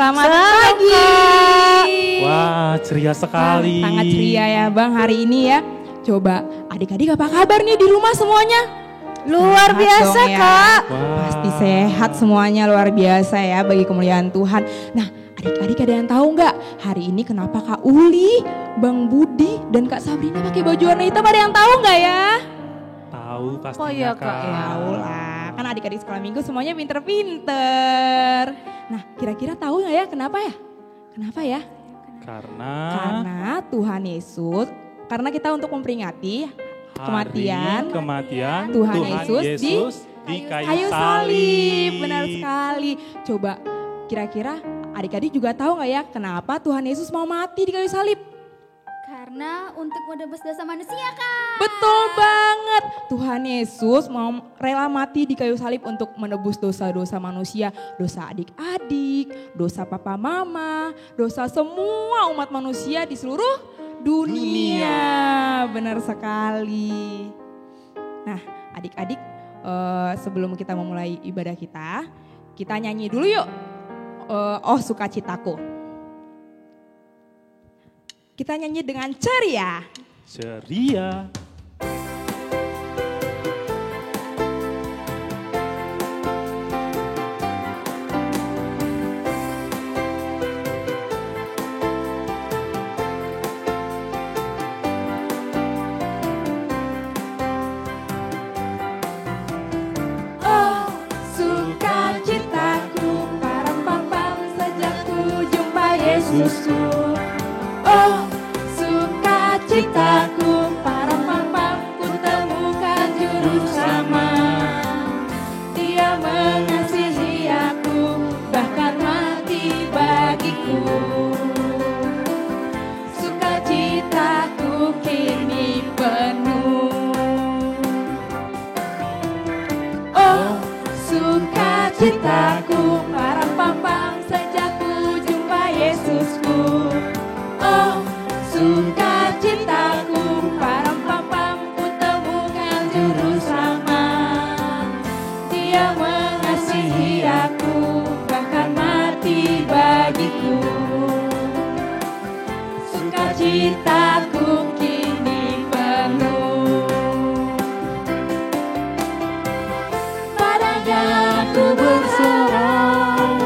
Selamat pagi. Wah, ceria sekali. Sangat ceria ya Bang hari ini ya. Coba adik-adik apa kabar nih di rumah semuanya? Luar biasa dong, ya. Kak. Pasti sehat semuanya, luar biasa ya bagi kemuliaan Tuhan. Nah adik-adik ada yang tahu nggak hari ini kenapa Kak Uli, Bang Budi dan Kak Sabrina pakai baju warna hitam, ada yang tahu nggak ya? Tahu pastinya Oh iya, Kak. Tahu lah, kan adik-adik sekolah minggu semuanya pinter-pinter. Nah kira-kira tahu nggak ya kenapa ya? Kenapa ya? Karena Tuhan Yesus, karena kita untuk memperingati kematian Tuhan Yesus di kayu salib. Benar sekali. Coba kira-kira adik-adik juga tahu nggak ya kenapa Tuhan Yesus mau mati di kayu salib? Karena untuk menebus dosa manusia Kak. Betul banget. Tuhan Yesus mau rela mati di kayu salib untuk menebus dosa-dosa manusia. Dosa adik-adik, dosa papa mama, dosa semua umat manusia di seluruh dunia. Benar sekali. Nah adik-adik sebelum kita memulai ibadah kita nyanyi dulu yuk. Oh sukacitaku. Kita nyanyi dengan ceria. Ceria. Oh sukacitaku, param-pam-pam sejak ku jumpa Yesusku. Oh sukacitaku, param-pam-pam ku temukan juru selamat. Dia mengasihi aku, bahkan mati bagiku. Sukacitaku kini penuh. Oh sukacitaku, param-pam-pam sejak ku jumpa Yesusku. Oh sukacitaku, param-pam-pam ku temukan juru selamat. Dia mengasihi aku, bahkan mati bagiku. Sukacitaku kini penuh. Padanya aku berserah,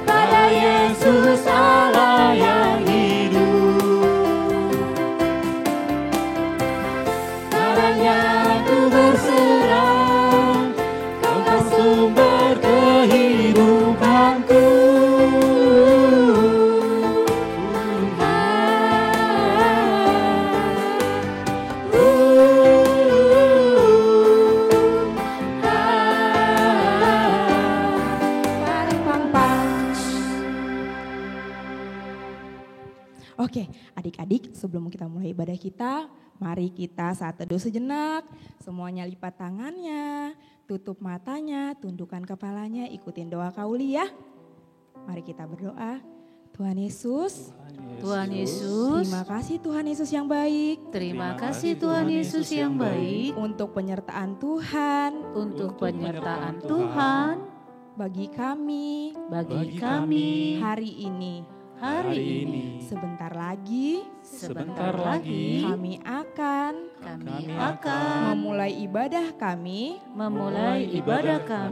pada Yesus Allah yang hidup. Padanya aku berserah, Kau sumber kehidupanku. Oke, adik-adik sebelum kita mulai ibadah kita, mari kita saat teduh sejenak, semuanya lipat tangannya, tutup matanya, tundukkan kepalanya, ikutin doa Kak Uli ya. Mari kita berdoa. Tuhan Yesus, terima kasih Tuhan Yesus yang baik. Terima kasih Tuhan Yesus yang baik. Untuk penyertaan Tuhan. Bagi kami. Hari ini. Sebentar lagi kami akan memulai ibadah kami.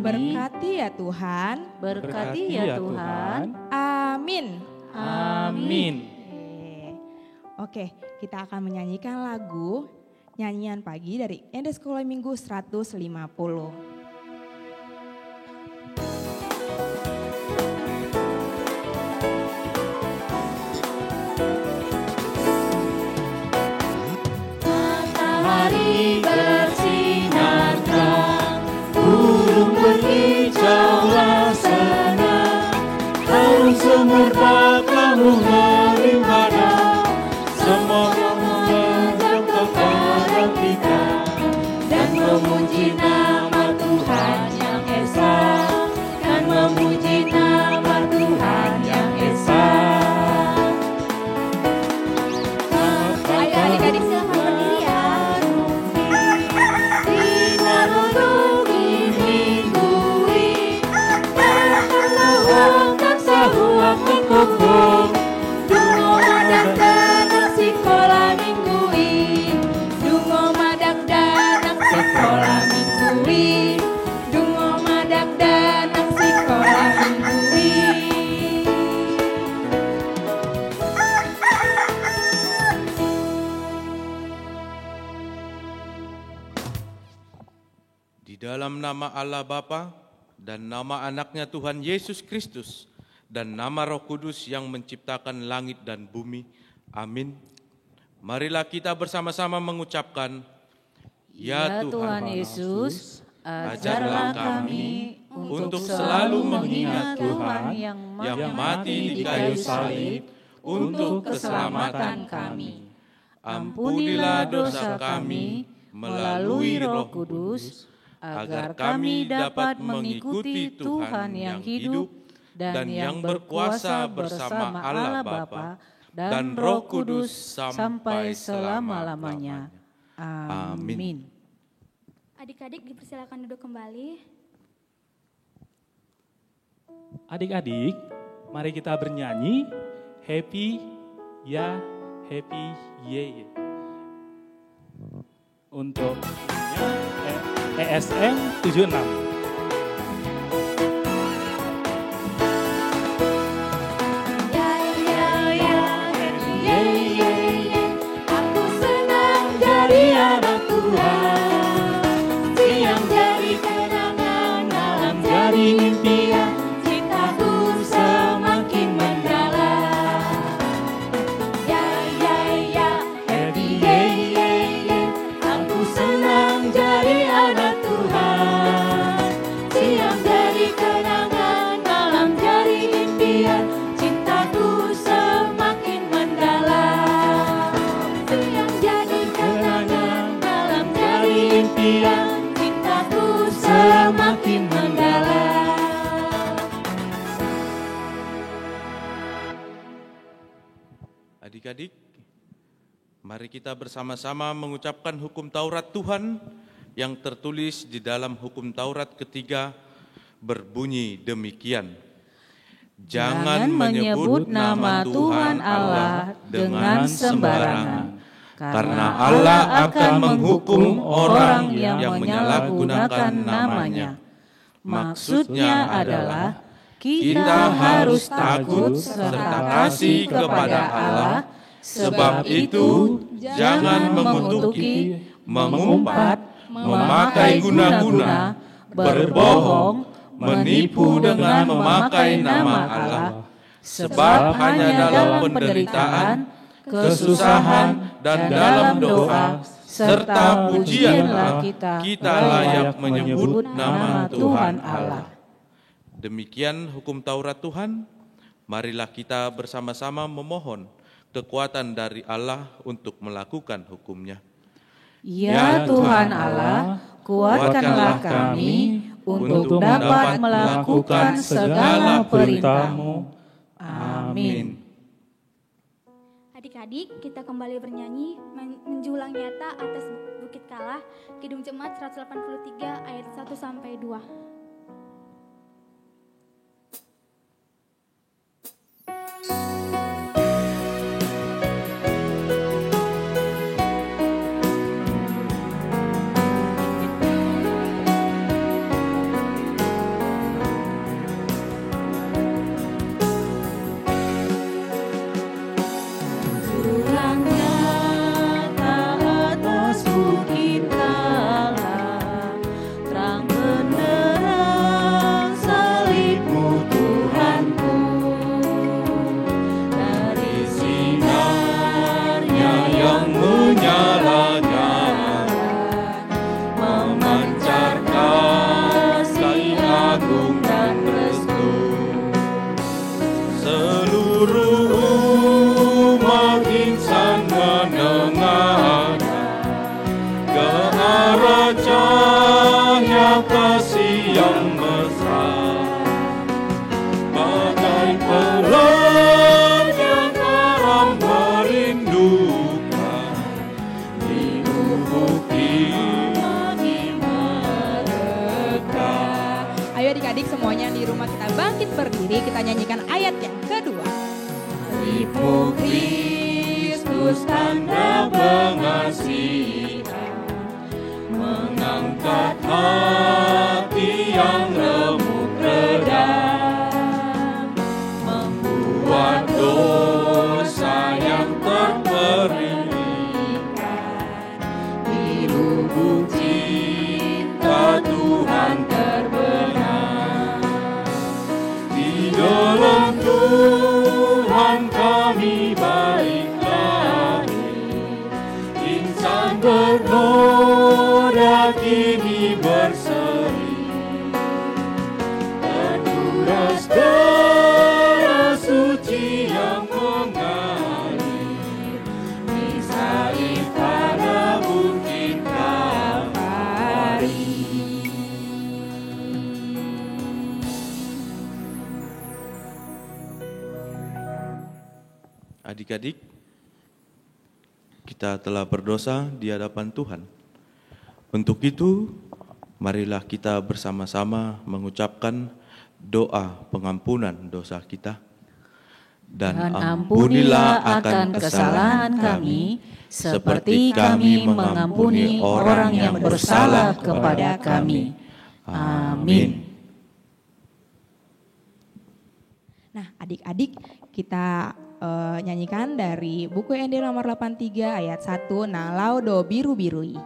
Berkati ya Tuhan. Amin. Oke, kita akan menyanyikan lagu nyanyian pagi dari Ende Sekolah Minggu 150. Matahari bersinarkan, burung berkicaulah senang, harum sumur kamu melimpahkan, semoga mengenang kepada kita dan memuji nama Tuhan yang esa, dan memuji nama Tuhan yang esa. Ayo adik-adik silahkan berdiri ya. Di dalam nama Allah Bapa dan nama anaknya Tuhan Yesus Kristus dan nama Roh Kudus yang menciptakan langit dan bumi. Amin. Marilah kita bersama-sama mengucapkan, Ya Tuhan Yesus, ajarlah kami untuk selalu selalu mengingat mengingat Tuhan yang mati di kayu salib untuk keselamatan kami. Ampunilah dosa kami melalui Roh Kudus, agar kami dapat mengikuti Tuhan yang hidup dan yang berkuasa bersama Allah Bapa dan Roh Kudus sampai selama-lamanya. Amin. Adik-adik dipersilakan duduk kembali. Adik-adik, mari kita bernyanyi Happy Ya Happy Ye. Untuk ESM 76. Adik-adik, mari kita bersama-sama mengucapkan hukum Taurat Tuhan yang tertulis di dalam hukum Taurat ketiga berbunyi demikian. Jangan menyebut nama Tuhan Allah dengan sembarangan, karena Allah akan menghukum orang yang menyalahgunakan namanya. Maksudnya adalah kita harus takut serta kasih kepada Allah, sebab itu jangan mengutuki, mengumpat, memakai guna-guna, berbohong, menipu dengan memakai nama Allah. Sebab hanya dalam penderitaan, kesusahan, dan dalam doa, serta pujianlah kita layak menyebut nama Tuhan Allah. Demikian hukum Taurat Tuhan, marilah kita bersama-sama memohon kekuatan dari Allah untuk melakukan hukumnya. Ya Tuhan Allah, kuatkanlah kami untuk dapat melakukan segala perintah-Mu. Amin. Adik-adik, kita kembali bernyanyi menjulang nyata atas Bukit Kalah, Kidung Jemaat 183 ayat 1 sampai 2. Berdiri, kita nyanyikan ayat yang kedua. Ribu Kristus tanda pengasihan, mengangkat hati yang remuk redam, membuat dosa yang terperingan di lubuk cinta Tuhan. insan bernoda kini berseri, terkuras darah suci yang mengalir di salib pada bukit Kalvari. Adik-adik, kita telah berdosa di hadapan Tuhan. Untuk itu, marilah kita bersama-sama mengucapkan doa pengampunan dosa kita. Dan ampunilah akan kesalahan kami, seperti kami mengampuni orang yang bersalah kepada kami. Amin. Nah, adik-adik, kita nyanyikan dari buku ND nomor 83 ayat 1, Nalau do biru-birui.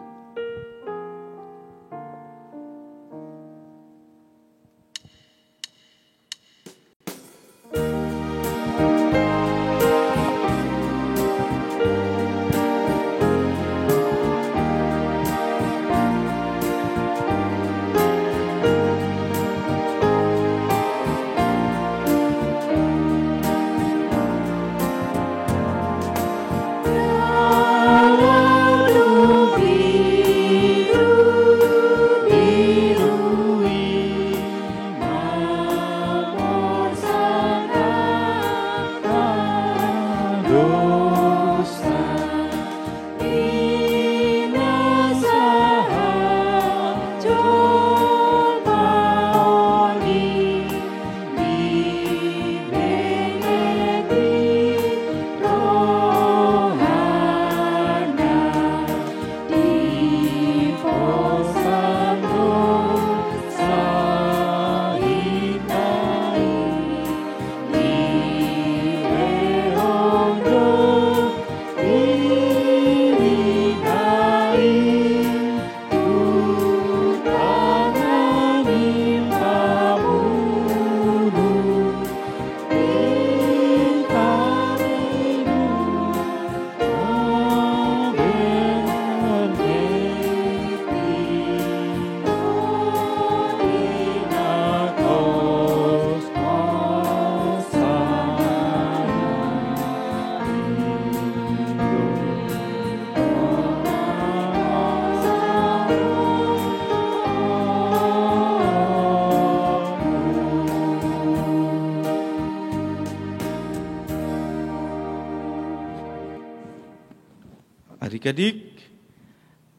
Adik-adik,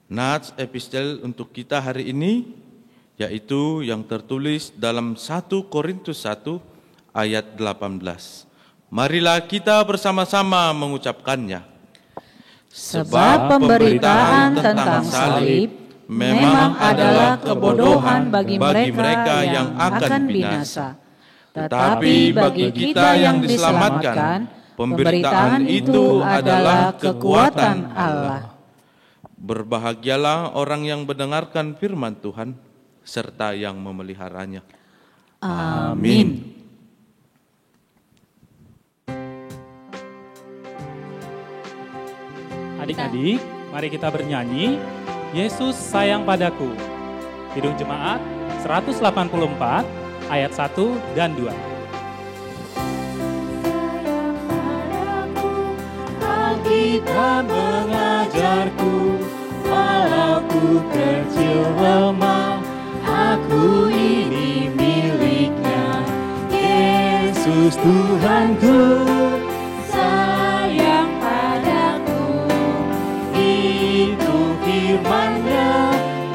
nats epistel untuk kita hari ini yaitu yang tertulis dalam 1 Korintus 1 ayat 18. Marilah kita bersama-sama mengucapkannya. Sebab pemberitaan tentang salib memang adalah kebodohan bagi mereka yang akan binasa. Tetapi bagi kita yang diselamatkan, pemberitaan itu adalah kekuatan Allah. Berbahagialah orang yang mendengarkan firman Tuhan, serta yang memeliharanya. Amin. Adik-adik, mari kita bernyanyi, Yesus sayang padaku. Kidung Jemaat 184 ayat 1 dan 2. Alkitab mengajarku, walaupun kecil lemah, aku ini miliknya. Yesus Tuhanku, sayang padaku. Itu firman-Nya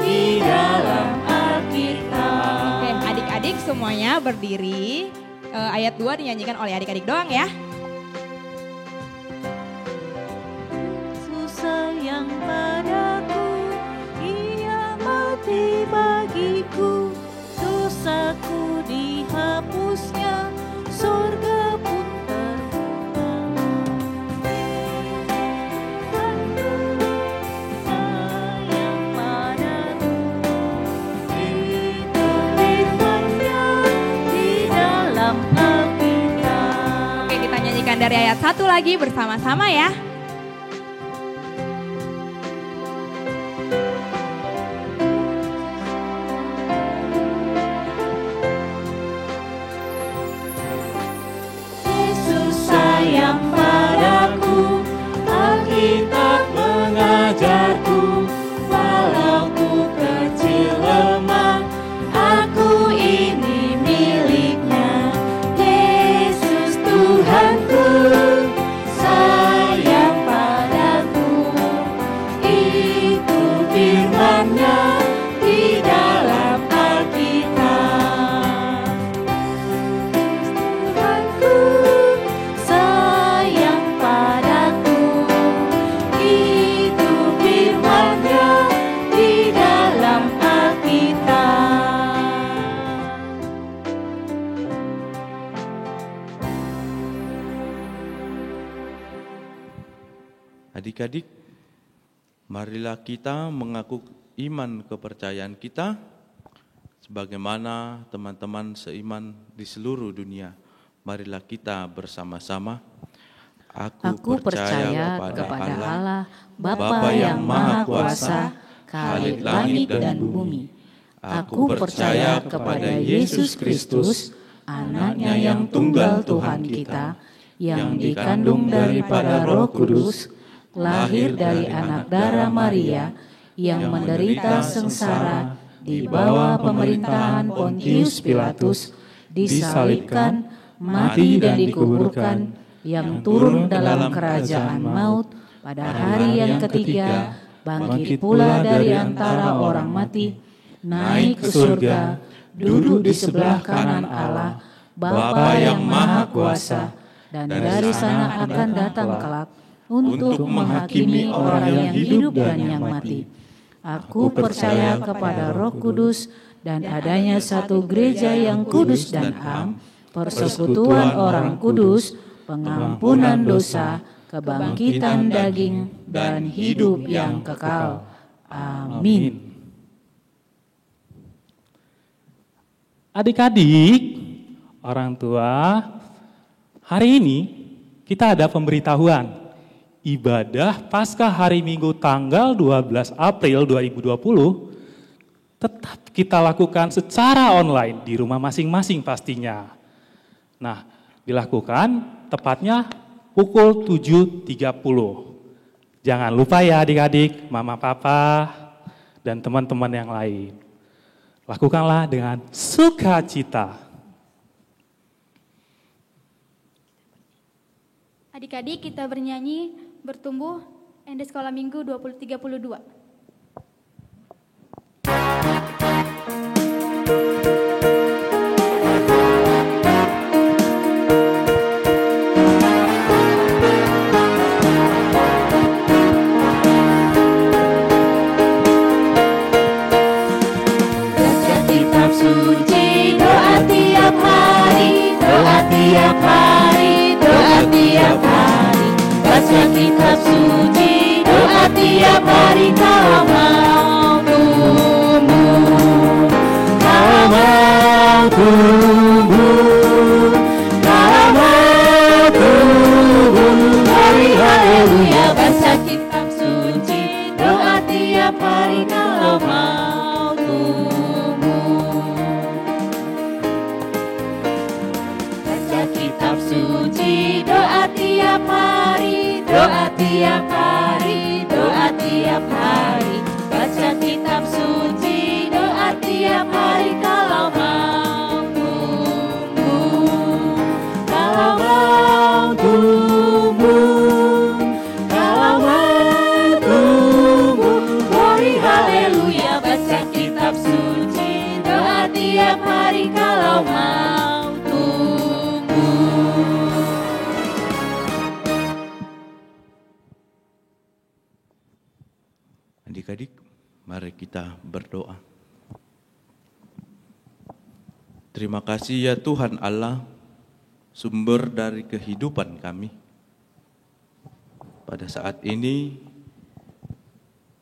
di dalam Alkitab. Oke, adik-adik semuanya berdiri. Ayat 2 dinyanyikan oleh adik-adik doang ya. Sayang padaku, Ia mati bagiku, dosaku dihapusnya, surga pun terbuka. Sayang padaku, itu firman-Nya di dalam Alkitab. Oke, kita nyanyikan dari ayat 1 lagi bersama-sama ya. Itu firman-Nya di dalam Alkitab. Tuhanku sayang padaku. Itu firman-Nya di dalam Alkitab. Adik-adik, marilah kita mengaku iman kepercayaan kita sebagaimana teman-teman seiman di seluruh dunia. Marilah kita bersama-sama. Aku percaya kepada Allah, Bapa yang Maha Kuasa, Khalik langit dan bumi. Aku percaya kepada Yesus Kristus, Anaknya yang tunggal Tuhan kita, yang dikandung daripada Roh Kudus, lahir dari anak darah Maria, yang menderita sengsara di bawah pemerintahan Pontius Pilatus, disalibkan, mati dan dikuburkan, yang turun dalam kerajaan maut pada hari yang ketiga, bangkit pula dari antara orang mati, naik ke surga, duduk di sebelah kanan Allah, Bapa yang Maha Kuasa, dan dari sana akan datang kelak untuk menghakimi orang yang hidup dan yang mati. Aku percaya kepada Roh Kudus dan adanya satu gereja yang kudus dan am, persekutuan orang kudus, pengampunan dosa, kebangkitan daging, dan hidup yang kekal. Amin. Adik-adik, orang tua, hari ini kita ada pemberitahuan. Ibadah Paskah hari Minggu tanggal 12 April 2020 tetap kita lakukan secara online di rumah masing-masing pastinya. Nah, dilakukan tepatnya pukul 7.30. Jangan lupa ya adik-adik, mama, papa, dan teman-teman yang lain. Lakukanlah dengan sukacita. Adik-adik kita bernyanyi bertumbuh Ende Sekolah Minggu 2032. Baca kitab suci, doa tiap hari, doa tiap hari, doa tiap hari. Baca kitab suci, doa tiap hari, kalau mau tumbuh, kalau mau tumbuh, kalau mau tumbuh, hari haleluya. Baca kitab suci, doa tiap hari, kalau mau tumbuh. Baca kitab suci, doa tiap hari, doa tiap hari, doa tiap hari. Baca kitab suci, doa tiap hari, kalau mau tumbuh, kalau mau tumbuh, kalau mau tumbuh, glory haleluya. Baca kitab suci, doa tiap hari, kalau mau tumbuh. Adik-adik, mari kita berdoa. Terima kasih ya Tuhan Allah, sumber dari kehidupan kami. Pada saat ini,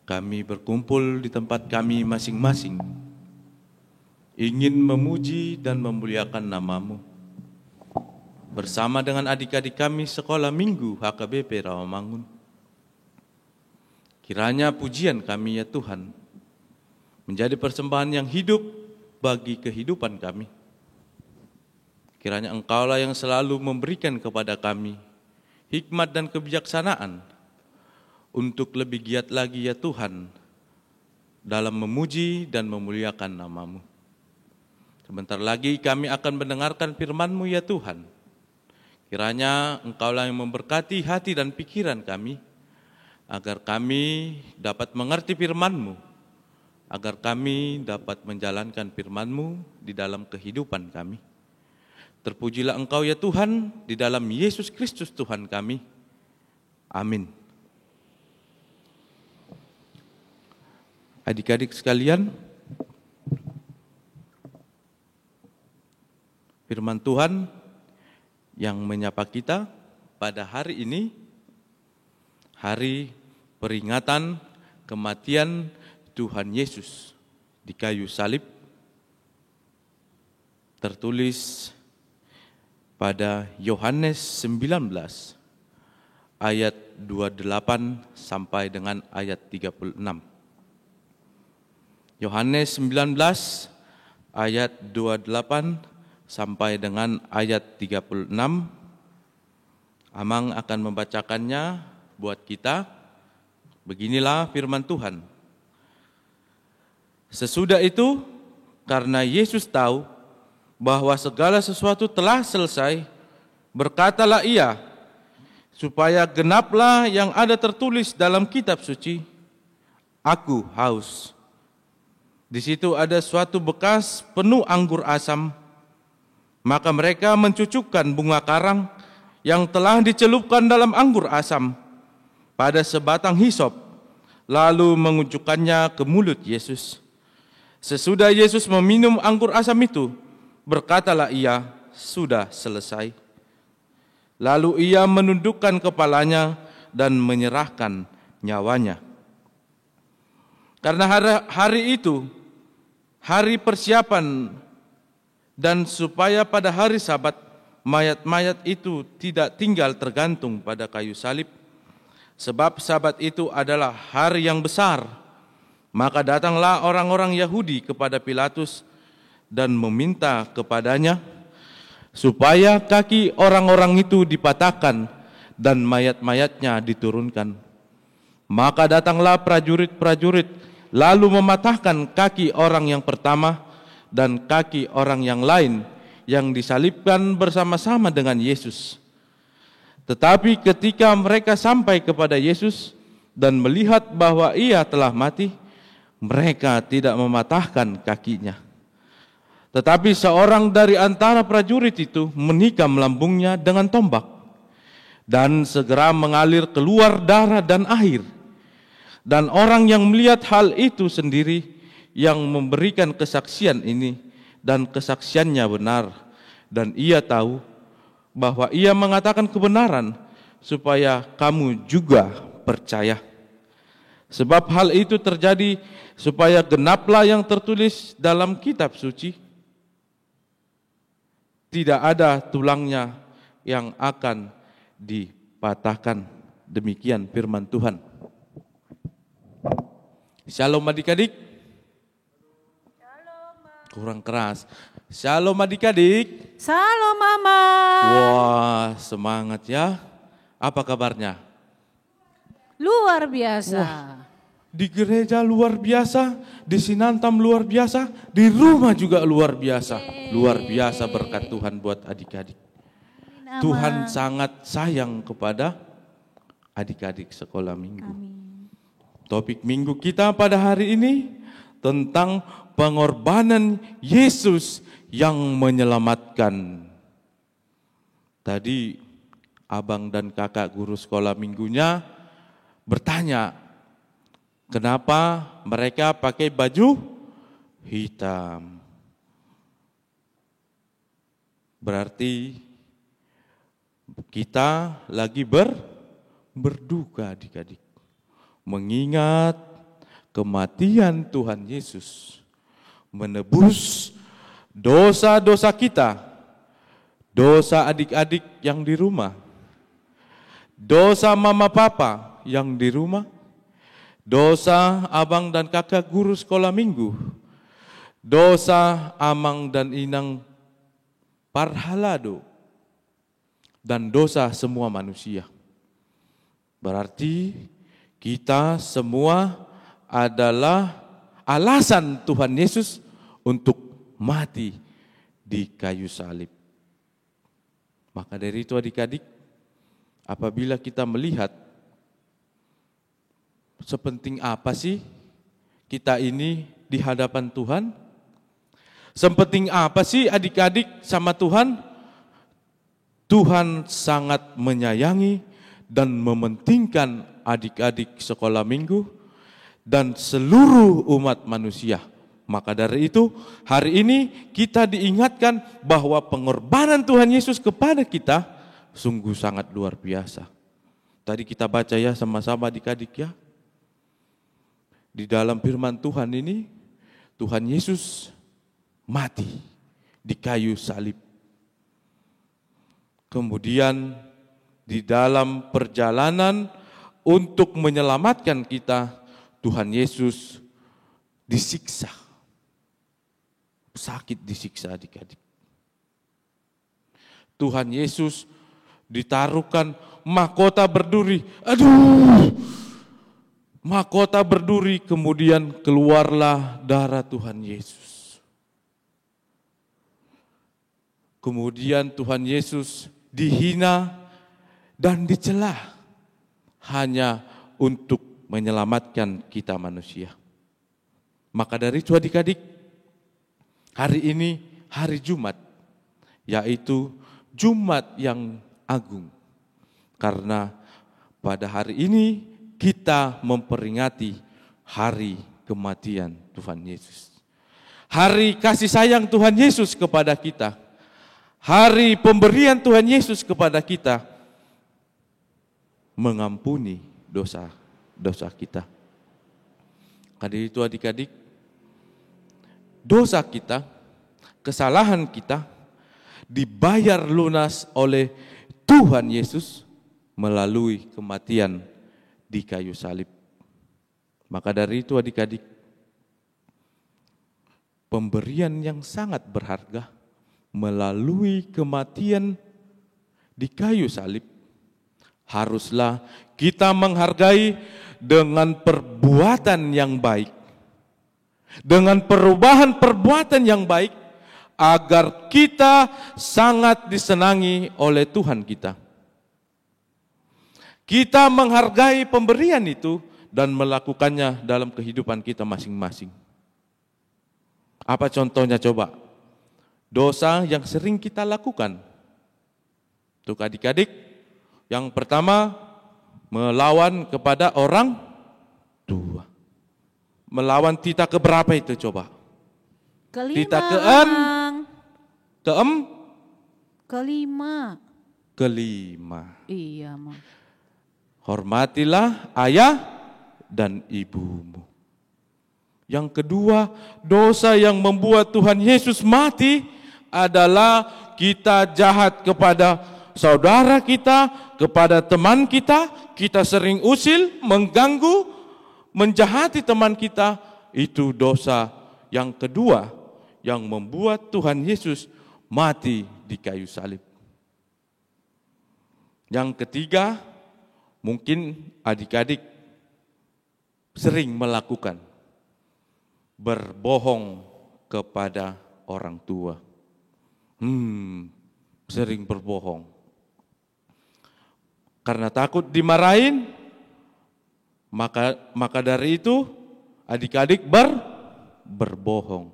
kami berkumpul di tempat kami masing-masing, ingin memuji dan memuliakan nama-Mu. Bersama dengan adik-adik kami Sekolah Minggu HKBP Rawamangun. Kiranya pujian kami ya Tuhan, menjadi persembahan yang hidup bagi kehidupan kami. Kiranya Engkaulah yang selalu memberikan kepada kami hikmat dan kebijaksanaan untuk lebih giat lagi ya Tuhan dalam memuji dan memuliakan nama-Mu. Sebentar lagi kami akan mendengarkan firman-Mu ya Tuhan. Kiranya Engkaulah yang memberkati hati dan pikiran kami, agar kami dapat mengerti firman-Mu, agar kami dapat menjalankan firman-Mu di dalam kehidupan kami. Terpujilah Engkau ya Tuhan, di dalam Yesus Kristus Tuhan kami. Amin. Adik-adik sekalian, firman Tuhan yang menyapa kita pada hari ini, hari peringatan kematian Tuhan Yesus di kayu salib, tertulis pada Yohanes 19 ayat 28 sampai dengan ayat 36. Yohanes 19 ayat 28 sampai dengan ayat 36. Amang akan membacakannya buat kita. Beginilah firman Tuhan. Sesudah itu, karena Yesus tahu bahwa segala sesuatu telah selesai, berkatalah Ia, supaya genaplah yang ada tertulis dalam kitab suci, Aku haus. Di situ ada suatu bekas penuh anggur asam. Maka mereka mencucukkan bunga karang yang telah dicelupkan dalam anggur asam pada sebatang hisop, lalu mengunjukkannya ke mulut Yesus. Sesudah Yesus meminum anggur asam itu, berkatalah Ia, sudah selesai. Lalu Ia menundukkan kepalanya dan menyerahkan nyawanya. Karena hari itu, hari persiapan, dan supaya pada hari Sabat, mayat-mayat itu tidak tinggal tergantung pada kayu salib, sebab Sabat itu adalah hari yang besar. Maka datanglah orang-orang Yahudi kepada Pilatus dan meminta kepadanya supaya kaki orang-orang itu dipatahkan dan mayat-mayatnya diturunkan. Maka datanglah prajurit-prajurit lalu mematahkan kaki orang yang pertama dan kaki orang yang lain yang disalibkan bersama-sama dengan Yesus. Tetapi ketika mereka sampai kepada Yesus dan melihat bahwa Ia telah mati, mereka tidak mematahkan kakinya. Tetapi seorang dari antara prajurit itu menikam lambungnya dengan tombak, dan segera mengalir keluar darah dan air. Dan orang yang melihat hal itu sendiri, yang memberikan kesaksian ini, dan kesaksiannya benar, dan ia tahu bahwa ia mengatakan kebenaran, supaya kamu juga percaya. Sebab hal itu terjadi supaya genaplah yang tertulis dalam kitab suci, tidak ada tulangnya yang akan dipatahkan. Demikian firman Tuhan. Shalom adik-adik. Kurang keras. Shalom adik-adik. Shalom Mama. Wah, semangat ya. Apa kabarnya? Luar biasa. Wah, di gereja luar biasa, di Sinantam luar biasa, di rumah juga luar biasa. Luar biasa berkat Tuhan buat adik-adik. Tuhan sangat sayang kepada adik-adik sekolah minggu. Amin. Topik minggu kita pada hari ini tentang pengorbanan Yesus yang menyelamatkan. Tadi abang dan kakak guru sekolah minggunya bertanya, kenapa mereka pakai baju hitam? Berarti kita lagi berduka adik-adik, mengingat kematian Tuhan Yesus, menebus dosa-dosa kita, dosa adik-adik yang di rumah, dosa mama papa yang di rumah, dosa abang dan kakak guru sekolah minggu, dosa amang dan inang parhalado, dan dosa semua manusia. Berarti kita semua adalah alasan Tuhan Yesus untuk mati di kayu salib. Maka dari itu adik-adik, apabila kita melihat sepenting apa sih kita ini di hadapan Tuhan? Sepenting apa sih adik-adik sama Tuhan? Tuhan sangat menyayangi dan mementingkan adik-adik sekolah minggu dan seluruh umat manusia. Maka dari itu, hari ini kita diingatkan bahwa pengorbanan Tuhan Yesus kepada kita sungguh sangat luar biasa. Tadi kita baca ya sama-sama adik-adik ya. Di dalam firman Tuhan ini, Tuhan Yesus mati di kayu salib. Kemudian di dalam perjalanan untuk menyelamatkan kita, Tuhan Yesus disiksa. Sakit disiksa adik-adik. Tuhan Yesus ditaruhkan mahkota berduri. Aduh! Mahkota berduri, kemudian keluarlah darah Tuhan Yesus. Kemudian Tuhan Yesus dihina dan dicela hanya untuk menyelamatkan kita manusia. Maka dari itu adik-adik, hari ini hari Jumat, yaitu Jumat yang agung. Karena pada hari ini kita memperingati hari kematian Tuhan Yesus. Hari kasih sayang Tuhan Yesus kepada kita. Hari pemberian Tuhan Yesus kepada kita mengampuni dosa kita. Karena itu adik-adik, dosa kita, kesalahan kita dibayar lunas oleh Tuhan Yesus melalui kematian di kayu salib. Maka dari itu adik-adik, pemberian yang sangat berharga melalui kematian di kayu salib, haruslah kita menghargai dengan perbuatan yang baik, dengan perubahan perbuatan yang baik, agar kita sangat disenangi oleh Tuhan kita. Kita menghargai pemberian itu dan melakukannya dalam kehidupan kita masing-masing. Apa contohnya coba? Dosa yang sering kita lakukan. Untuk adik-adik, yang pertama melawan kepada orang tua. Melawan tita keberapa itu coba? Kelima. Tita kelima. Iya, Mang. Hormatilah ayah dan ibumu. Yang kedua, dosa yang membuat Tuhan Yesus mati adalah kita jahat kepada saudara kita, kepada teman kita, kita sering usil, mengganggu, menjahati teman kita. Itu dosa yang kedua yang membuat Tuhan Yesus mati di kayu salib. Yang ketiga, mungkin adik-adik sering melakukan berbohong kepada orang tua. Sering berbohong. Karena takut dimarahin, maka dari itu adik-adik berbohong.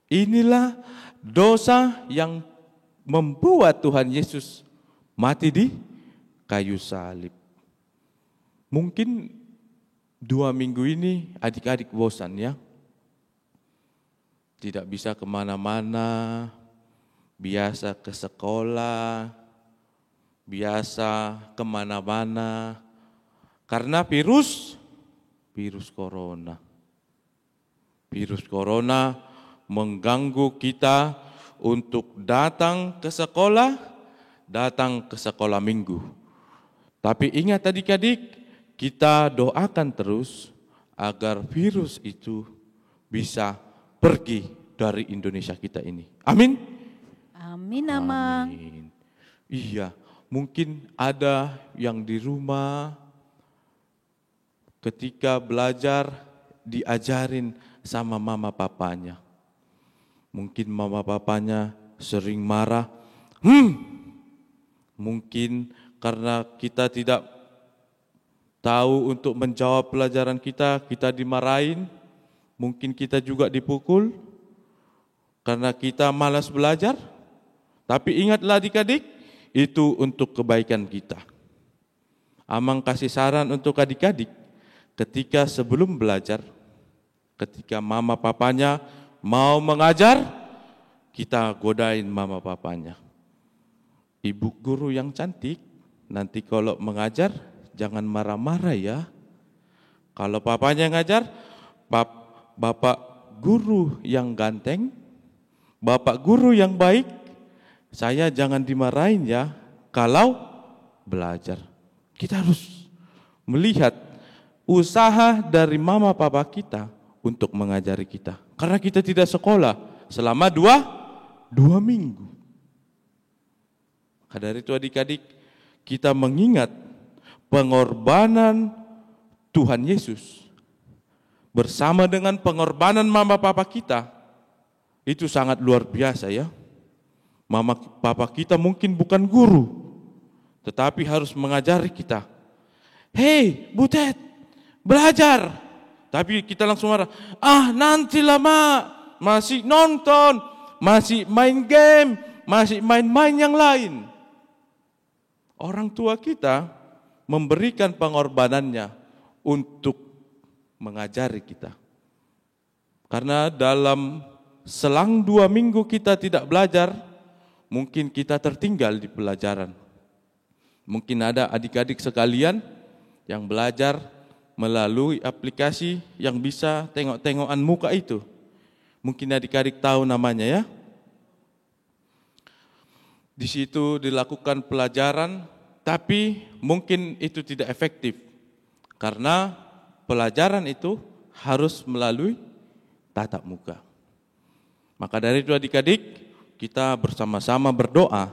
Inilah dosa yang membuat Tuhan Yesus mati di kayu salib. Mungkin 2 minggu ini adik-adik bosan ya. Tidak bisa kemana-mana, biasa ke sekolah, biasa kemana-mana. Karena virus corona. Virus corona mengganggu kita untuk datang ke sekolah minggu. Tapi ingat adik-adik, kita doakan terus agar virus itu bisa pergi dari Indonesia kita ini. Amin. Amin, Amang. Amin. Iya, mungkin ada yang di rumah ketika belajar diajarin sama mama papanya. Mungkin mama papanya sering marah. Mungkin karena kita tidak tahu untuk menjawab pelajaran kita dimarahin, mungkin kita juga dipukul karena kita malas belajar. Tapi ingatlah adik-adik, itu untuk kebaikan kita. Amang kasih saran untuk adik-adik, ketika sebelum belajar, ketika mama papanya mau mengajar, kita godain mama papanya. Ibu guru yang cantik, nanti kalau mengajar jangan marah-marah ya. Kalau papanya ngajar, bapak guru yang ganteng, bapak guru yang baik, saya jangan dimarahin ya kalau belajar. Kita harus melihat usaha dari mama papa kita untuk mengajari kita. Karena kita tidak sekolah selama dua minggu. Maka dari itu adik-adik, kita mengingat pengorbanan Tuhan Yesus bersama dengan pengorbanan mama papa kita, itu sangat luar biasa ya. Mama papa kita mungkin bukan guru, tetapi harus mengajari kita. Hei Butet, belajar. Tapi kita langsung marah, nanti lama, masih nonton, masih main game, masih main-main yang lain. Orang tua kita memberikan pengorbanannya untuk mengajari kita. Karena dalam selang 2 minggu kita tidak belajar, mungkin kita tertinggal di pelajaran. Mungkin ada adik-adik sekalian yang belajar melalui aplikasi yang bisa tengok-tengokan muka itu. Mungkin adik-adik tahu namanya ya. Di situ dilakukan pelajaran, tapi mungkin itu tidak efektif. Karena pelajaran itu harus melalui tatap muka. Maka dari itu adik-adik, kita bersama-sama berdoa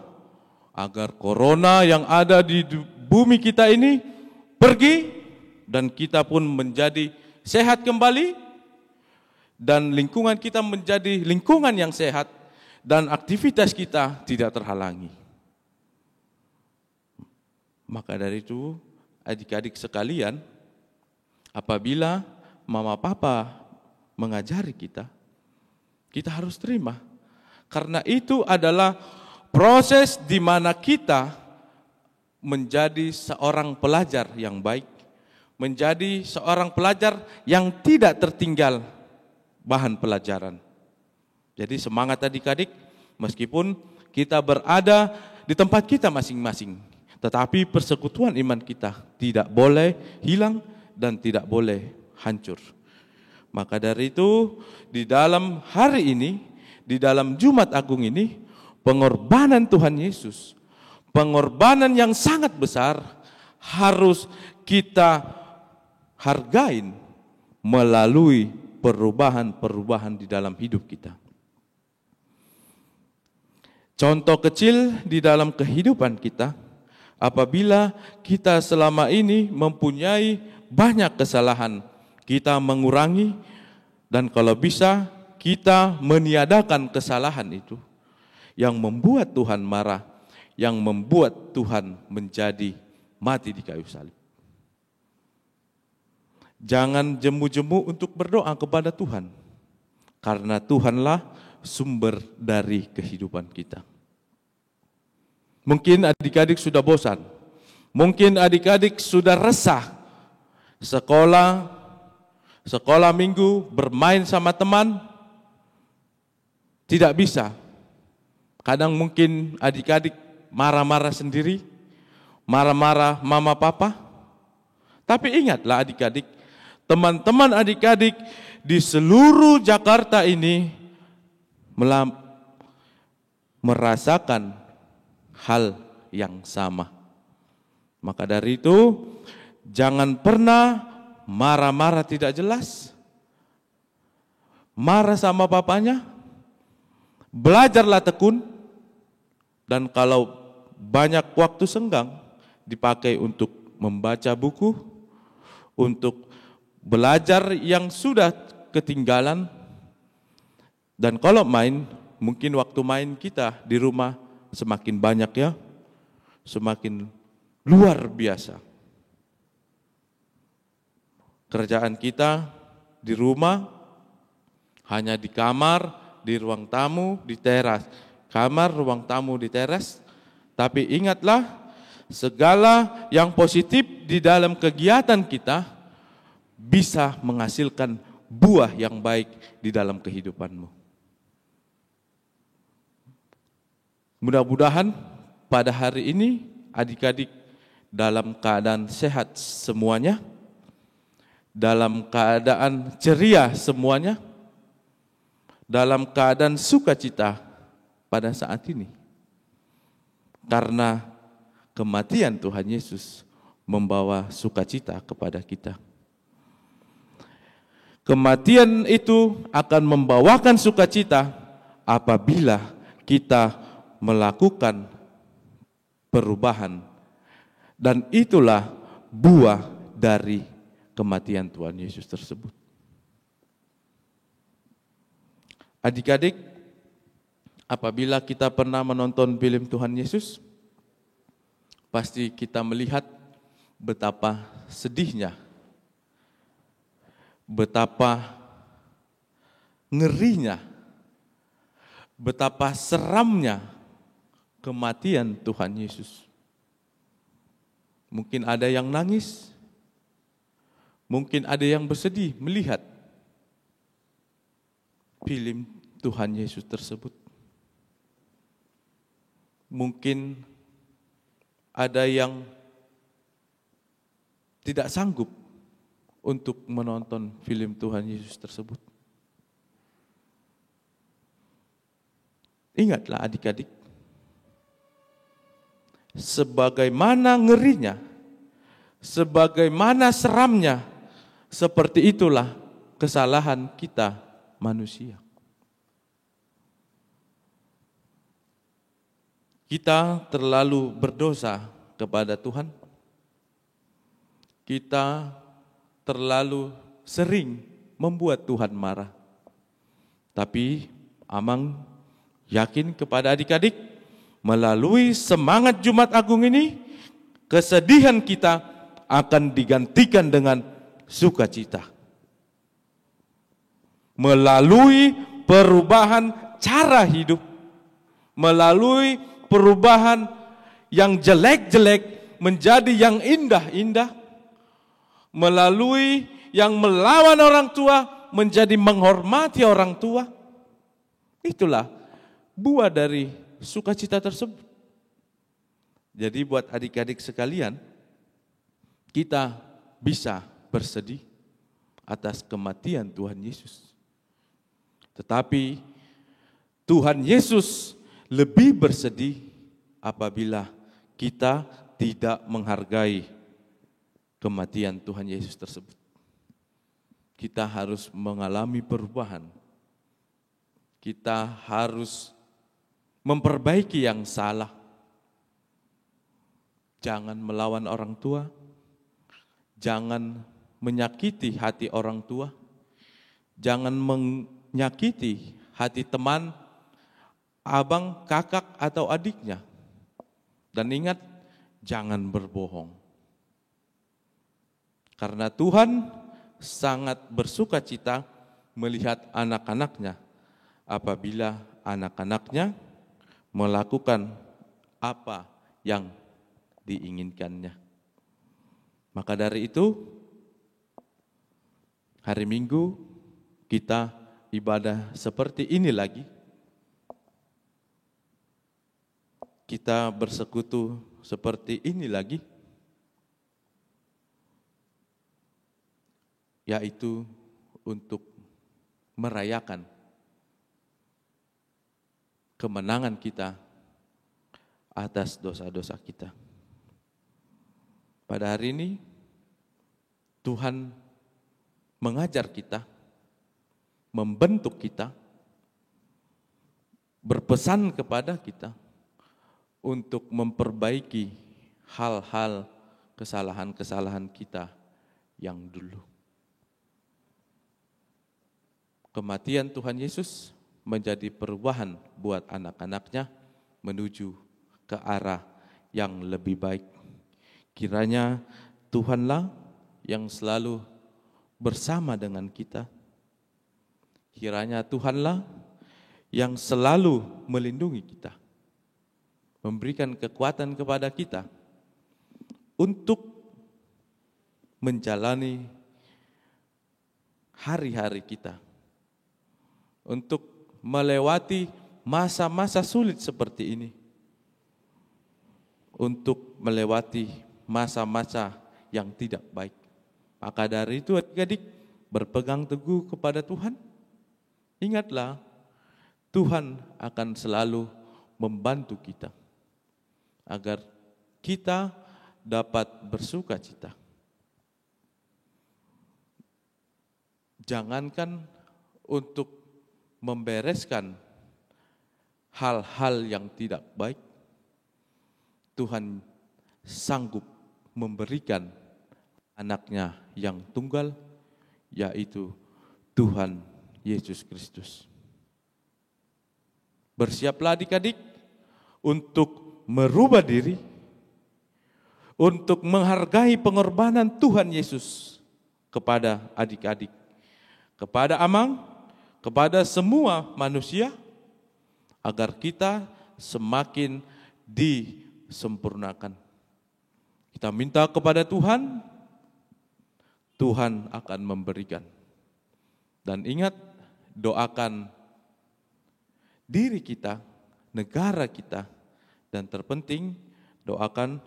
agar corona yang ada di bumi kita ini pergi dan kita pun menjadi sehat kembali dan lingkungan kita menjadi lingkungan yang sehat dan aktivitas kita tidak terhalangi. Maka dari itu adik-adik sekalian, apabila mama papa mengajari kita, kita harus terima. Karena itu adalah proses di mana kita menjadi seorang pelajar yang baik, menjadi seorang pelajar yang tidak tertinggal bahan pelajaran. Jadi semangat adik-adik, meskipun kita berada di tempat kita masing-masing, tetapi persekutuan iman kita tidak boleh hilang dan tidak boleh hancur. Maka dari itu, di dalam hari ini, di dalam Jumat Agung ini, pengorbanan Tuhan Yesus, pengorbanan yang sangat besar harus kita hargain melalui perubahan-perubahan di dalam hidup kita. Contoh kecil di dalam kehidupan kita, apabila kita selama ini mempunyai banyak kesalahan, kita mengurangi dan kalau bisa kita meniadakan kesalahan itu yang membuat Tuhan marah, yang membuat Tuhan menjadi mati di kayu salib. Jangan jemu-jemu untuk berdoa kepada Tuhan, karena Tuhanlah sumber dari kehidupan kita. Mungkin adik-adik sudah bosan, mungkin adik-adik sudah resah, sekolah minggu bermain sama teman, tidak bisa. Kadang mungkin adik-adik marah-marah sendiri, marah-marah mama papa. Tapi ingatlah adik-adik, teman-teman adik-adik di seluruh Jakarta ini merasakan hal yang sama. Maka dari itu, jangan pernah marah-marah tidak jelas, marah sama papanya. Belajarlah tekun, dan kalau banyak waktu senggang dipakai untuk membaca buku, untuk belajar yang sudah ketinggalan. Dan kalau main, mungkin waktu main kita di rumah semakin banyak ya, semakin luar biasa. kerjaan kita di rumah, hanya di kamar, di ruang tamu, di teras. Kamar, ruang tamu, di teras. Tapi ingatlah, segala yang positif di dalam kegiatan kita bisa menghasilkan buah yang baik di dalam kehidupanmu. Mudah-mudahan pada hari ini adik-adik dalam keadaan sehat semuanya, dalam keadaan ceria semuanya, dalam keadaan sukacita pada saat ini. Karena kematian Tuhan Yesus membawa sukacita kepada kita. Kematian itu akan membawakan sukacita apabila kita melakukan perubahan. Dan itulah buah dari kematian Tuhan Yesus tersebut. Adik-adik, apabila kita pernah menonton film Tuhan Yesus, pasti kita melihat betapa sedihnya, betapa ngerinya, betapa seramnya kematian Tuhan Yesus. Mungkin ada yang nangis, mungkin ada yang bersedih melihat film Tuhan Yesus tersebut. Mungkin ada yang tidak sanggup untuk menonton film Tuhan Yesus tersebut. Ingatlah adik-adik, sebagaimana ngerinya, sebagaimana seramnya, seperti itulah kesalahan kita manusia. Kita terlalu berdosa kepada Tuhan. Kita terlalu sering membuat Tuhan marah. Tapi Amang yakin kepada adik-adik, melalui semangat Jumat Agung ini, kesedihan kita akan digantikan dengan sukacita. Melalui perubahan cara hidup, melalui perubahan yang jelek-jelek menjadi yang indah-indah, melalui yang melawan orang tua menjadi menghormati orang tua. Itulah buah dari sukacita tersebut. Jadi buat adik-adik sekalian, kita bisa bersedih atas kematian Tuhan Yesus. Tetapi Tuhan Yesus lebih bersedih apabila kita tidak menghargai kematian Tuhan Yesus tersebut. Kita harus mengalami perubahan. Kita harus memperbaiki yang salah. Jangan melawan orang tua, jangan menyakiti hati orang tua, jangan menyakiti hati teman, abang, kakak, atau adiknya. Dan ingat, jangan berbohong. Karena Tuhan sangat bersukacita melihat anak-anaknya apabila anak-anaknya melakukan apa yang diinginkannya. Maka dari itu, hari Minggu kita ibadah seperti ini lagi. Kita bersekutu seperti ini lagi, yaitu untuk merayakan kemenangan kita atas dosa-dosa kita. Pada hari ini, Tuhan mengajar kita, membentuk kita, berpesan kepada kita untuk memperbaiki hal-hal kesalahan-kesalahan kita yang dulu. Kematian Tuhan Yesus menjadi perubahan buat anak-anaknya menuju ke arah yang lebih baik. Kiranya Tuhanlah yang selalu bersama dengan kita. Kiranya Tuhanlah yang selalu melindungi kita, memberikan kekuatan kepada kita untuk menjalani hari-hari kita, untuk melewati masa-masa sulit seperti ini, untuk melewati masa-masa yang tidak baik. Maka dari itu adik-adik, berpegang teguh kepada Tuhan. Ingatlah, Tuhan akan selalu membantu kita agar kita dapat bersuka cita. Jangankan untuk membereskan hal-hal yang tidak baik, Tuhan sanggup memberikan anaknya yang tunggal, yaitu Tuhan Yesus Kristus. Bersiaplah adik-adik untuk merubah diri, untuk menghargai pengorbanan Tuhan Yesus kepada adik-adik, kepada Amang, kepada semua manusia, agar kita semakin disempurnakan. Kita minta kepada Tuhan, Tuhan akan memberikan. Dan ingat, doakan diri kita, negara kita, dan terpenting doakan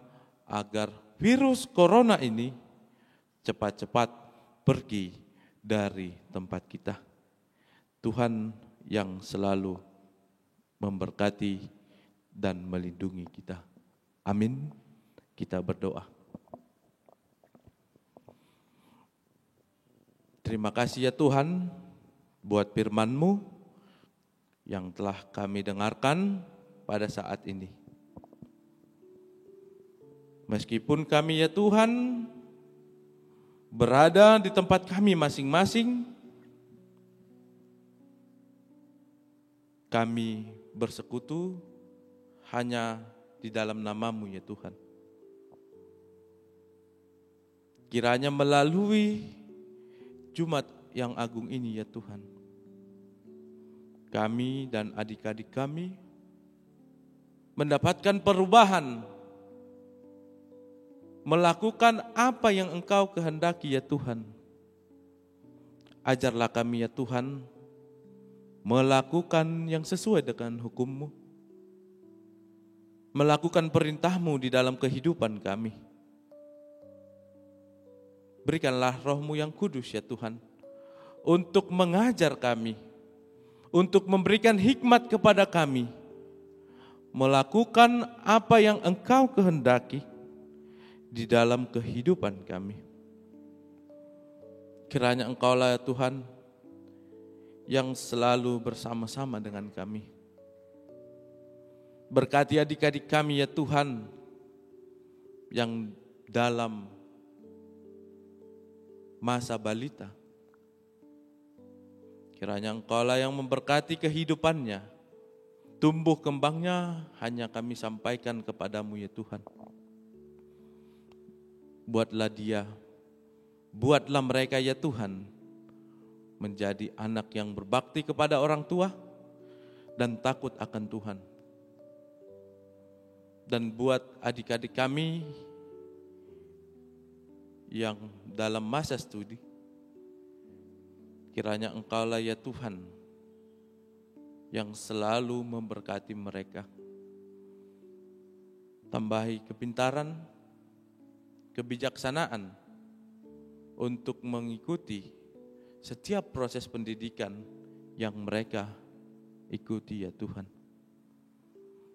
agar virus corona ini cepat-cepat pergi dari tempat kita. Tuhan yang selalu memberkati dan melindungi kita. Amin. Kita berdoa. Terima kasih ya Tuhan buat firman-Mu yang telah kami dengarkan pada saat ini. Meskipun kami ya Tuhan berada di tempat kami masing-masing, kami bersekutu hanya di dalam nama-Mu ya Tuhan. Kiranya melalui Jumat yang agung ini ya Tuhan, kami dan adik-adik kami mendapatkan perubahan, melakukan apa yang Engkau kehendaki ya Tuhan. Ajarlah kami ya Tuhan, melakukan yang sesuai dengan hukum-Mu, melakukan perintah-Mu di dalam kehidupan kami. Berikanlah Roh-Mu yang kudus ya Tuhan, untuk mengajar kami, untuk memberikan hikmat kepada kami, melakukan apa yang Engkau kehendaki di dalam kehidupan kami. Kiranya Engkaulah ya Tuhan yang selalu bersama-sama dengan kami. Berkati adik-adik kami ya Tuhan yang dalam masa balita. Kiranya Engkaulah yang memberkati kehidupannya, tumbuh kembangnya hanya kami sampaikan kepadamu ya Tuhan. Buatlah dia, buatlah mereka ya Tuhan, menjadi anak yang berbakti kepada orang tua dan takut akan Tuhan. Dan buat adik-adik kami yang dalam masa studi, kiranya Engkaulah ya Tuhan yang selalu memberkati mereka. Tambahi kepintaran, kebijaksanaan untuk mengikuti setiap proses pendidikan yang mereka ikuti ya Tuhan.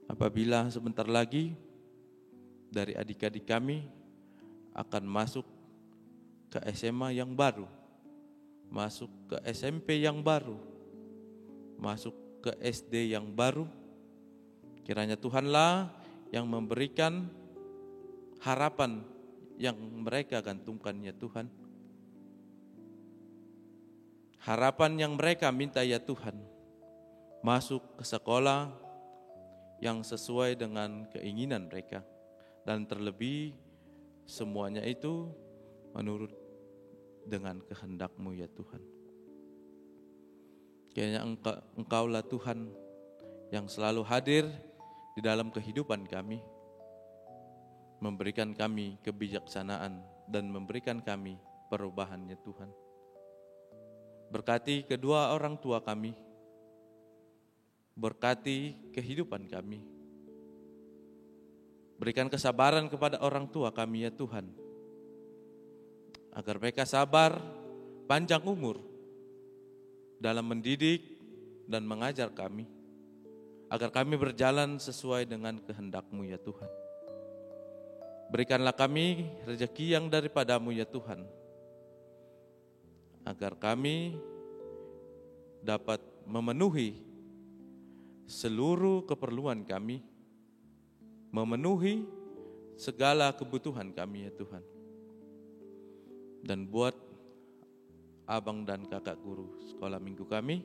Apabila sebentar lagi dari adik-adik kami akan masuk ke SMA yang baru, masuk ke SMP yang baru, masuk ke SD yang baru, kiranya Tuhanlah yang memberikan harapan yang mereka gantungkan ya Tuhan. Harapan yang mereka minta ya Tuhan, masuk ke sekolah yang sesuai dengan keinginan mereka. Dan terlebih semuanya itu menurut dengan kehendak-Mu ya Tuhan. Kiranya Engkaulah Tuhan yang selalu hadir di dalam kehidupan kami, memberikan kami kebijaksanaan dan memberikan kami perubahan ya Tuhan. Berkati kedua orang tua kami, berkati kehidupan kami. Berikan kesabaran kepada orang tua kami ya Tuhan, agar mereka sabar, panjang umur dalam mendidik dan mengajar kami, agar kami berjalan sesuai dengan kehendak-Mu ya Tuhan. Berikanlah kami rezeki yang daripada-Mu ya Tuhan, agar kami dapat memenuhi seluruh keperluan kami, memenuhi segala kebutuhan kami ya Tuhan. Dan buat abang dan kakak guru sekolah minggu kami,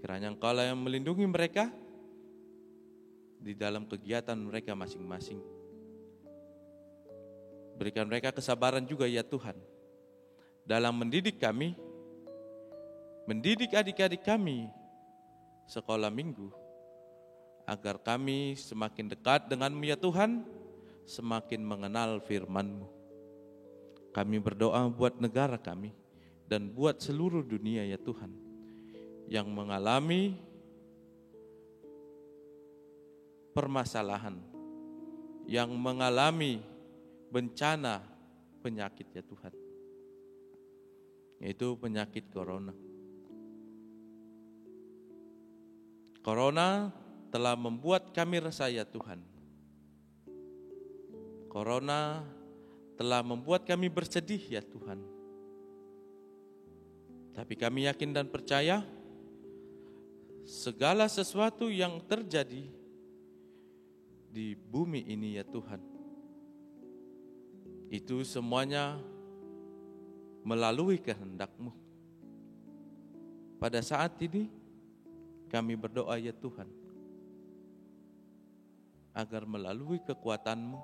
kiranya Engkaulah yang melindungi mereka di dalam kegiatan mereka masing-masing. Berikan mereka kesabaran juga ya Tuhan, dalam mendidik kami, mendidik adik-adik kami sekolah minggu, agar kami semakin dekat dengan-Mu ya Tuhan, semakin mengenal firman-Mu. Kami berdoa buat negara kami dan buat seluruh dunia ya Tuhan, yang mengalami permasalahan, yang mengalami bencana penyakit ya Tuhan, yaitu penyakit corona. Corona telah membuat kami resah ya Tuhan. Corona telah membuat kami bersedih ya Tuhan. Tapi kami yakin dan percaya segala sesuatu yang terjadi di bumi ini ya Tuhan, itu semuanya melalui kehendak-Mu. Pada saat ini kami berdoa ya Tuhan, agar melalui kekuatan-Mu,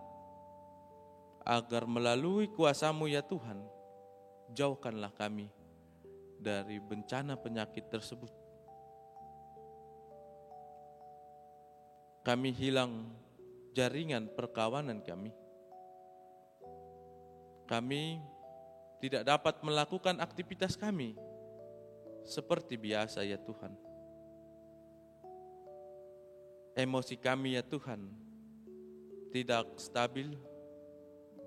agar melalui kuasa-Mu ya Tuhan, jauhkanlah kami dari bencana penyakit tersebut. Kami hilang jaringan perkawanan kami. Kami tidak dapat melakukan aktivitas kami seperti biasa ya Tuhan. Emosi kami ya Tuhan tidak stabil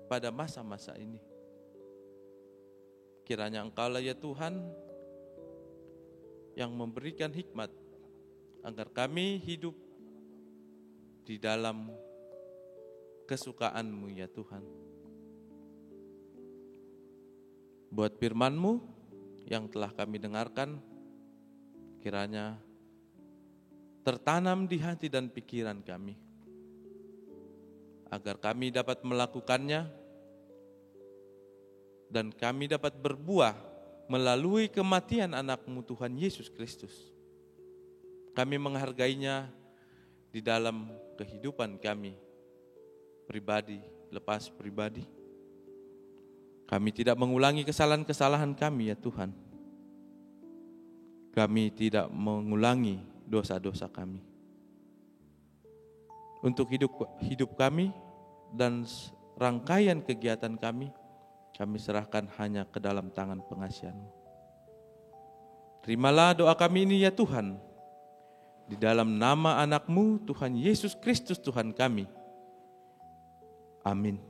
pada masa-masa ini. Kiranya Engkaulah ya Tuhan yang memberikan hikmat agar kami hidup di dalam kesukaan-Mu ya Tuhan. Buat firman-Mu yang telah kami dengarkan, kiranya tertanam di hati dan pikiran kami, agar kami dapat melakukannya dan kami dapat berbuah melalui kematian anak-Mu Tuhan Yesus Kristus. Kami menghargainya di dalam kehidupan kami pribadi lepas pribadi. Kami tidak mengulangi kesalahan-kesalahan kami ya Tuhan. Kami tidak mengulangi dosa-dosa kami. Untuk hidup kami dan rangkaian kegiatan kami serahkan hanya ke dalam tangan pengasihan-Mu. Terimalah doa kami ini ya Tuhan, di dalam nama anak-Mu Tuhan Yesus Kristus Tuhan kami. Amin.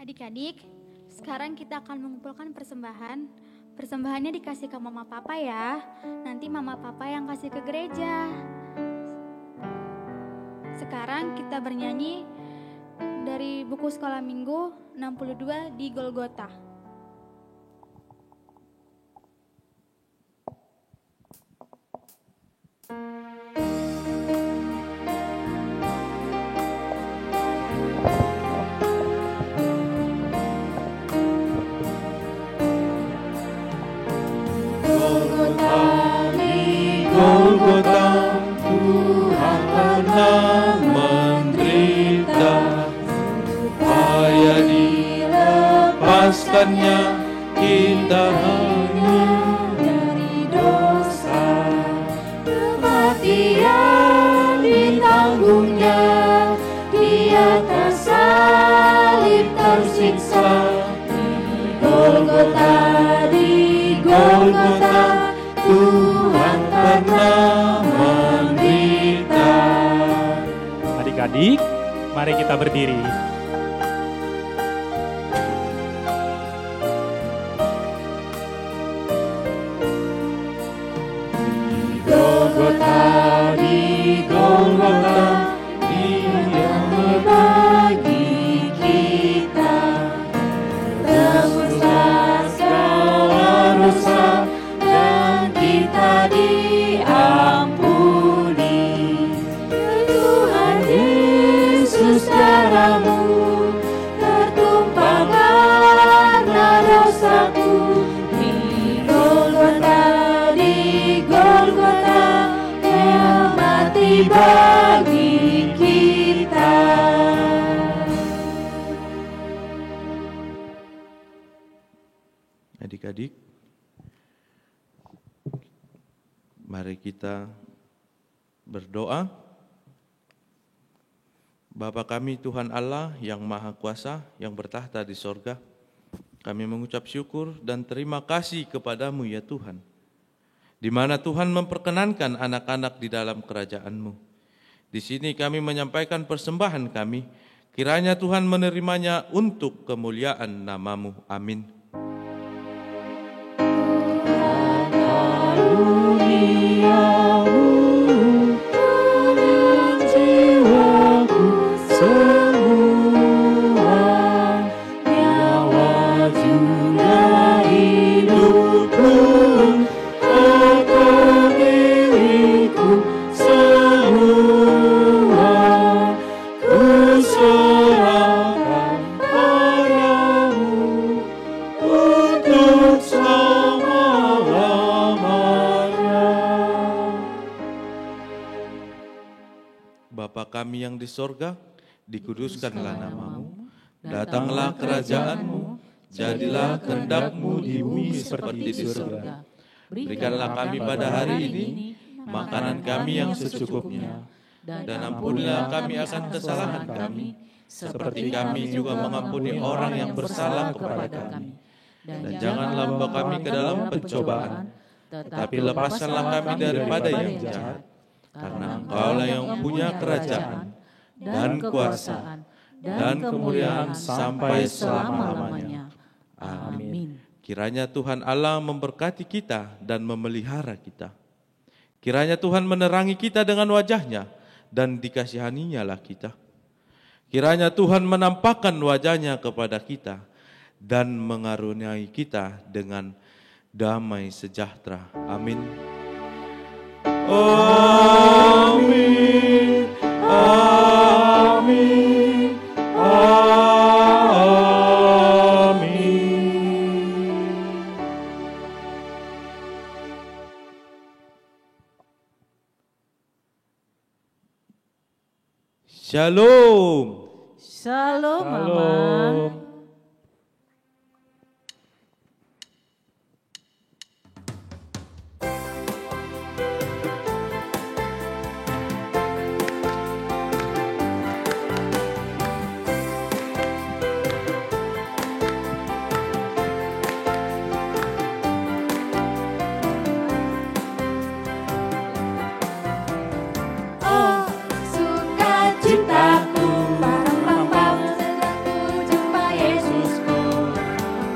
Adik-adik, sekarang kita akan mengumpulkan persembahan. Persembahannya dikasih ke mama papa ya. Nanti mama papa yang kasih ke gereja. Sekarang kita bernyanyi dari buku sekolah minggu 62 di Golgota. Golgota, Tuhan telah bukannya kita hanya dari dosa, kematian ditanggungnya, di atas salib tersiksa, di Golgota, Tuhan pernah menderita. Adik-adik, mari kita berdiri. Di Golgota, Dia bagi kita tebuslah segala dosa, dan kita diampuni. Tuhan Yesus, darah-Mu tertumpah karena dosaku. Di Golgota, Dia mati bagi kita. Adik-adik, mari kita berdoa. Bapa kami Tuhan Allah yang Maha Kuasa, yang bertahta di sorga, kami mengucap syukur dan terima kasih kepadamu ya Tuhan, di mana Tuhan memperkenankan anak-anak di dalam kerajaan-Mu. Di sini kami menyampaikan persembahan kami, kiranya Tuhan menerimanya untuk kemuliaan nama-Mu. Amin. Bapa kami yang di sorga, dikuduskanlah nama-Mu, datanglah kerajaan-Mu, jadilah kehendak-Mu di bumi seperti di surga. Berikanlah kami pada hari ini makanan kami yang secukupnya, dan ampunilah kami akan kesalahan kami, seperti kami juga mengampuni orang yang bersalah kepada kami. Dan janganlah membawa kami ke dalam pencobaan, tetapi lepaskanlah kami daripada yang jahat. Karena Engkaulah yang punya kerajaan dan kuasa dan kemuliaan sampai selama-lamanya. Amin. Kiranya Tuhan Allah memberkati kita dan memelihara kita. Kiranya Tuhan menerangi kita dengan wajah-Nya dan dikasihaninya lah kita. Kiranya Tuhan menampakkan wajah-Nya kepada kita dan mengaruniai kita dengan damai sejahtera. Amin. Amin, amin, amin. Shalom. Shalom, Mama.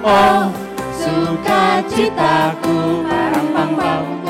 Oh, sukacitaku, parang pam pam,